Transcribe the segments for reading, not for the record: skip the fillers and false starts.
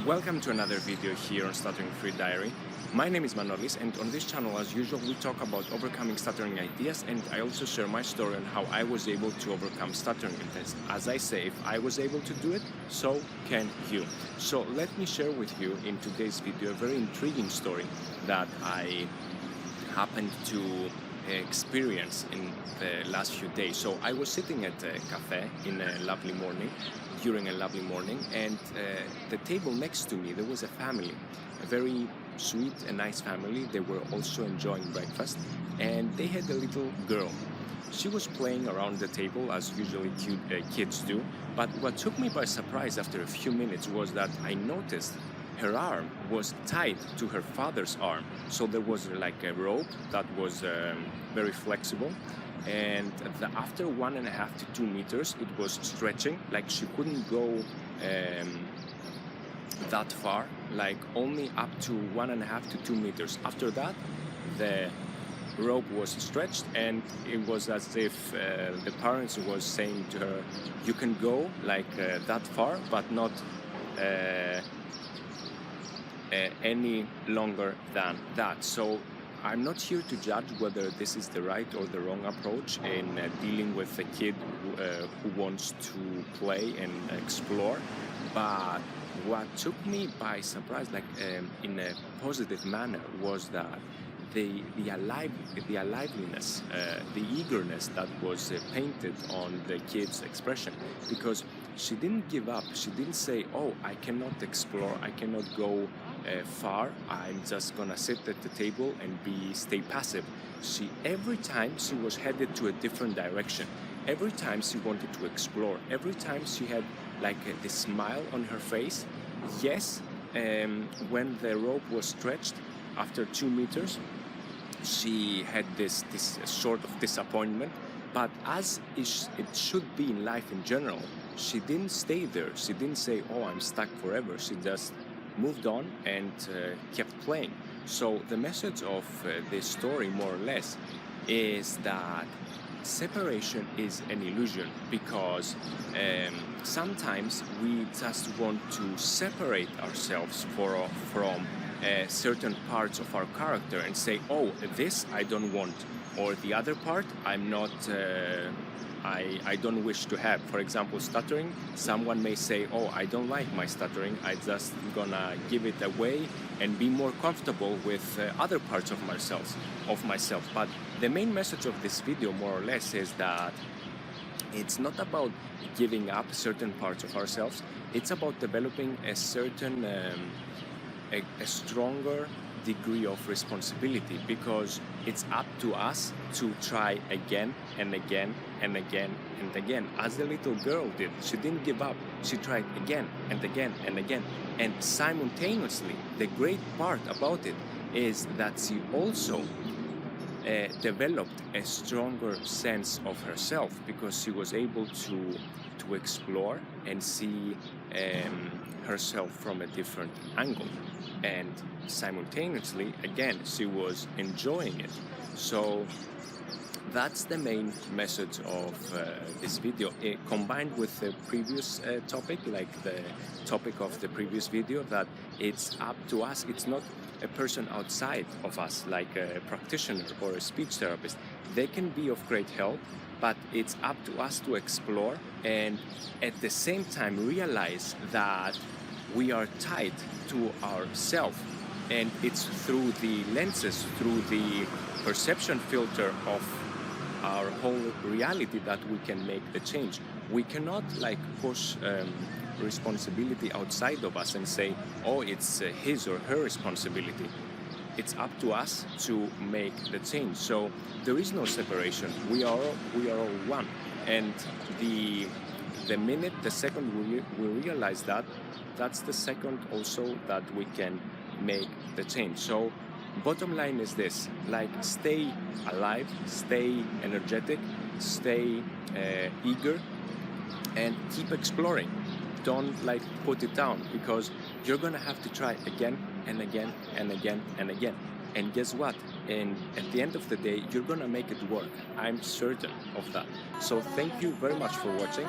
Welcome to another video here on Stutteringfreediary. My name is Manolis, and on this channel, as usual, we talk about overcoming stuttering ideas, and I also share my story on how I was able to overcome stuttering. And as I say, if I was able to do it, so can you. So let me share with you in today's video a very intriguing story that I happened to experience in the last few days. So I was sitting at a cafe in a lovely morning, during a lovely morning, and the table next to me, there was a family, a very sweet and nice family. They were also enjoying breakfast, and they had a little girl. She was playing around the table as usually cute kids do, but what took me by surprise after a few minutes was that I noticed her arm was tied to her father's arm. So there was like a rope that was very flexible, and after 1.5 to 2 meters it was stretching, like she couldn't go that far, like only up to 1.5 to 2 meters. After that the rope was stretched, and it was as if the parents was saying to her, you can go like that far, but not any longer than that. So I'm not here to judge whether this is the right or the wrong approach in dealing with a kid who wants to play and explore, but what took me by surprise, like in a positive manner, was that the aliveness, the eagerness that was painted on the kid's expression, because she didn't give up. She didn't say, oh, I cannot explore, I cannot go far, I'm just gonna sit at the table and stay passive. Every time she was headed to a different direction, every time she wanted to explore, every time she had like this smile on her face. Yes, when the rope was stretched after 2 meters, she had this sort of disappointment, but as it should be in life in general, she didn't stay there. She didn't say, oh, I'm stuck forever. She just moved on and kept playing. So the message of this story, more or less, is that separation is an illusion, because sometimes we just want to separate ourselves from certain parts of our character and say, oh, this I don't want, or the other part I'm not, I don't wish to have. For example, stuttering, someone may say, oh, I don't like my stuttering, I just gonna give it away and be more comfortable with other parts of myself. But the main message of this video, more or less, is that it's not about giving up certain parts of ourselves, it's about developing a certain a stronger degree of responsibility, because it's up to us to try again and again and again and again, as the little girl did. She didn't give up. She tried again and again and again, and simultaneously the great part about it is that she also developed a stronger sense of herself, because she was able to explore and see herself from a different angle, and simultaneously again she was enjoying it. So that's the main message of this video, combined with the previous topic, like the topic of the previous video, that it's up to us. It's not a person outside of us, like a practitioner or a speech therapist. They can be of great help, but it's up to us to explore and at the same time realize that we are tied to ourselves, and it's through the lenses, through the perception filter of our whole reality that we can make the change. We cannot like push responsibility outside of us and say, oh, it's his or her responsibility. It's up to us to make the change. So there is no separation. We are all one. And the minute, the second we realize that, that's the second also that we can make the change. So bottom line is this, like, stay alive, stay energetic, stay eager, and keep exploring. Don't like put it down, because you're gonna have to try again and again and again and again. And guess what? And at the end of the day, you're gonna make it work. I'm certain of that. So thank you very much for watching,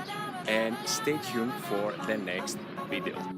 and stay tuned for the next video.